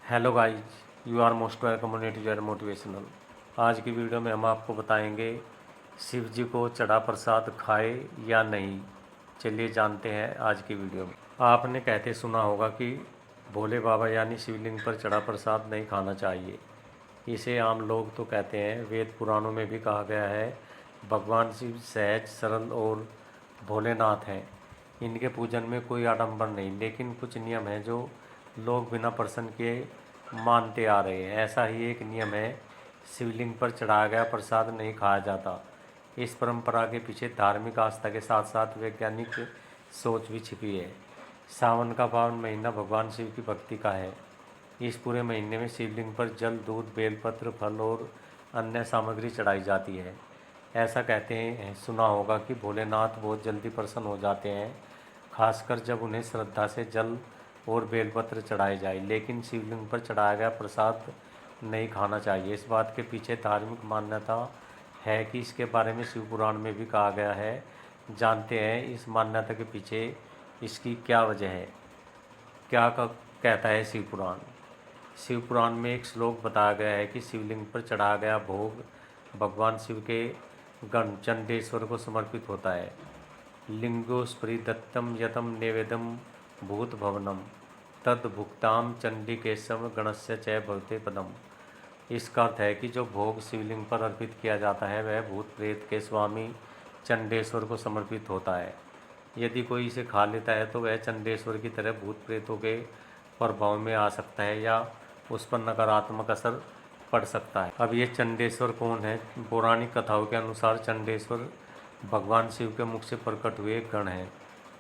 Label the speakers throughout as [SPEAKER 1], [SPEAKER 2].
[SPEAKER 1] Hello guys, you are most welcome community and motivational. आज की video में हम आपको बताएंगे शिव जी को चढ़ा प्रसाद खाए या नहीं। चलिए जानते हैं आज की वीडियो में। आपने कहते सुना होगा कि भोले बाबा यानी शिवलिंग पर चढ़ा प्रसाद नहीं खाना चाहिए। इसे आम लोग तो कहते हैं, वेद पुराणों में भी कहा गया है। भगवान शिव सहज सरल और भोलेनाथ हैं। इनके पूजन में कोई आडंबर नहीं, लेकिन कुछ नियम हैं जो लोग बिना प्रश्न के मानते आ रहे हैं। ऐसा ही एक नियम है, शिवलिंग पर चढ़ाया गया प्रसाद नहीं खाया जाता। इस परंपरा के पीछे धार्मिक आस्था के साथ साथ वैज्ञानिक सोच भी छिपी है। सावन का पावन महीना भगवान शिव की भक्ति का है। इस पूरे महीने में शिवलिंग पर जल, दूध, बेलपत्र, फल और अन्य सामग्री चढ़ाई जाती है। ऐसा कहते हैं, सुना होगा कि भोलेनाथ बहुत जल्दी प्रसन्न हो जाते हैं, खासकर जब उन्हें श्रद्धा से जल और बेलपत्र चढ़ाए जाए। लेकिन शिवलिंग पर चढ़ाया गया प्रसाद नहीं खाना चाहिए। इस बात के पीछे धार्मिक मान्यता है कि इसके बारे में शिव पुराण में भी कहा गया है। जानते हैं इस मान्यता के पीछे इसकी क्या वजह है। कहता है शिव पुराण। शिव पुराण में एक श्लोक बताया गया है कि शिवलिंग पर चढ़ाया गया भोग भगवान शिव के गण चंडेश्वर को समर्पित होता है। लिंगोस्परि दत्तम यतम नेवेदम भूत भवनम तद भुक्ताम चंडिकेशम गणस्य च भवते पदम। इसका अर्थ है कि जो भोग शिवलिंग पर अर्पित किया जाता है वह भूत प्रेत के स्वामी चंडेश्वर को समर्पित होता है। यदि कोई इसे खा लेता है तो वह चंडेश्वर की तरह भूत प्रेतों के प्रभाव में आ सकता है या उस पर नकारात्मक असर पड़ सकता है। अब ये चंडेश्वर कौन है? पौराणिक कथाओं के अनुसार चंडेश्वर भगवान शिव के मुख से प्रकट हुए एक गण हैं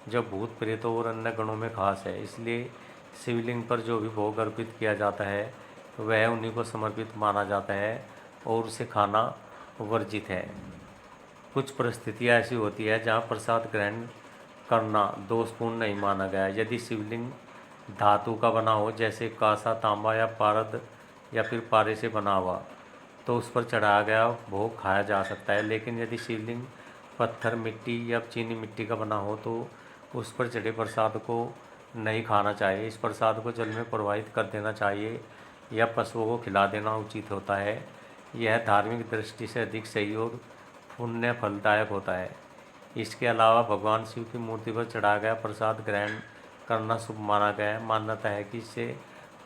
[SPEAKER 1] जो भूत प्रेतों और अन्य गणों में खास है। इसलिए शिवलिंग पर जो भी भोग अर्पित किया जाता है वह उन्हीं को समर्पित माना जाता है और उसे खाना वर्जित है। कुछ परिस्थितियाँ ऐसी होती है जहाँ प्रसाद ग्रहण करना दोषपूर्ण नहीं माना गया। यदि शिवलिंग धातु का बना हो, जैसे कांसा, तांबा या पारद या फिर पारे से बना हुआ, तो उस पर चढ़ाया गया भोग खाया जा सकता है। लेकिन यदि शिवलिंग पत्थर, मिट्टी या चीनी मिट्टी का बना हो तो उस पर चढ़े प्रसाद को नहीं खाना चाहिए। इस प्रसाद को जल में प्रवाहित कर देना चाहिए या पशुओं को खिला देना उचित होता है। यह धार्मिक दृष्टि से अधिक सही और पुण्य फलदायक होता है। इसके अलावा भगवान शिव की मूर्ति पर चढ़ाया गया प्रसाद ग्रहण करना शुभ माना गया है। मान्यता है कि इससे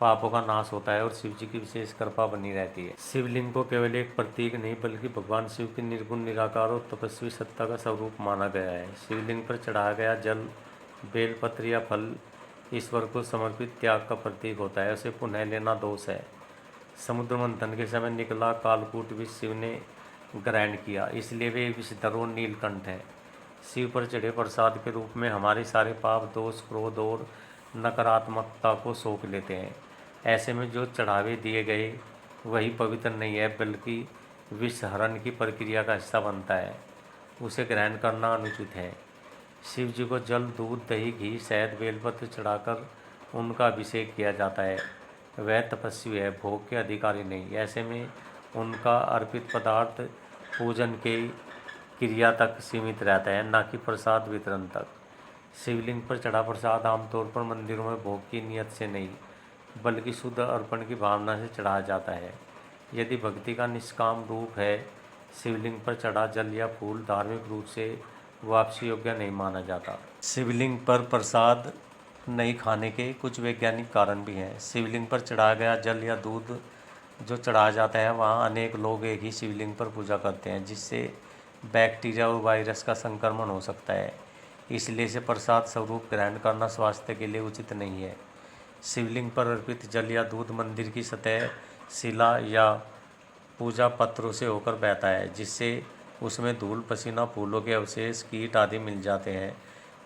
[SPEAKER 1] पापों का नाश होता है और शिव जी की विशेष कृपा बनी रहती है। शिवलिंग को केवल एक प्रतीक नहीं बल्कि भगवान शिव की निर्गुण, निराकार और तपस्वी सत्ता का स्वरूप माना गया है। शिवलिंग पर चढ़ाया गया जल, बेलपत्र या फल ईश्वर को समर्पित त्याग का प्रतीक होता है। उसे पुनः लेना दोष है। समुद्र मंथन के समय निकला कालकूट भी शिव ने ग्रहण किया, इसलिए वे विषधर और नीलकंठ हैं। शिव पर चढ़े प्रसाद के रूप में हमारे सारे पाप, दोष, क्रोध और नकारात्मकता को सोख लेते हैं। ऐसे में जो चढ़ावे दिए गए वही पवित्र नहीं है बल्कि विषहरण की प्रक्रिया का हिस्सा बनता है। उसे ग्रहण करना अनुचित है। शिव जी को जल, दूध, दही, घी, शहद, बेलपत्र चढ़ाकर उनका अभिषेक किया जाता है। वह तपस्वी है, भोग के अधिकारी नहीं। ऐसे में उनका अर्पित पदार्थ पूजन के क्रिया तक सीमित रहता है, न कि प्रसाद वितरण तक। शिवलिंग पर चढ़ा प्रसाद आमतौर पर मंदिरों में भोग की नियत से नहीं बल्कि शुद्ध अर्पण की भावना से चढ़ाया जाता है। यदि भक्ति का निष्काम रूप है, शिवलिंग पर चढ़ा जल या फूल धार्मिक रूप से वापसी योग्य नहीं माना जाता। शिवलिंग पर प्रसाद नहीं खाने के कुछ वैज्ञानिक कारण भी हैं। शिवलिंग पर चढ़ाया गया जल या दूध जो चढ़ाया जाता है, वहाँ अनेक लोग एक ही शिवलिंग पर पूजा करते हैं, जिससे बैक्टीरिया और वायरस का संक्रमण हो सकता है। इसलिए इसे प्रसाद स्वरूप ग्रहण करना स्वास्थ्य के लिए उचित नहीं है। शिवलिंग पर अर्पित जल या दूध मंदिर की सतह, शिला या पूजा पत्रों से होकर बहता है, जिससे उसमें धूल, पसीना, फूलों के अवशेष, कीट आदि मिल जाते हैं।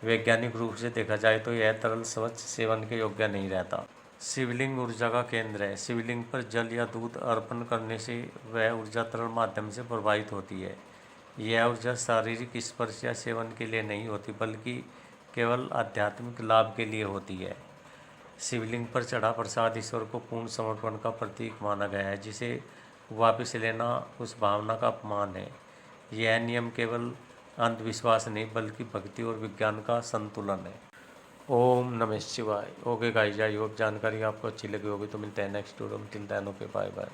[SPEAKER 1] वैज्ञानिक रूप से देखा जाए तो यह तरल स्वच्छ सेवन के योग्य नहीं रहता। शिवलिंग ऊर्जा का केंद्र है। शिवलिंग पर जल या दूध अर्पण करने से वह ऊर्जा तरल माध्यम से प्रवाहित होती है। यह ऊर्जा शारीरिक स्पर्श या सेवन के लिए नहीं होती बल्कि केवल आध्यात्मिक लाभ के लिए होती है। शिवलिंग पर चढ़ा प्रसाद ईश्वर को पूर्ण समर्पण का प्रतीक माना गया है, जिसे वापस लेना उस भावना का अपमान है। यह नियम केवल अंधविश्वास नहीं बल्कि भक्ति और विज्ञान का संतुलन है। ओम नमः शिवाय। ओके गाइस, आई होप जानकारी आपको अच्छी लगी होगी। तो मिलते हैं नेक्स्ट वीडियो में। Till then okay, bye bye.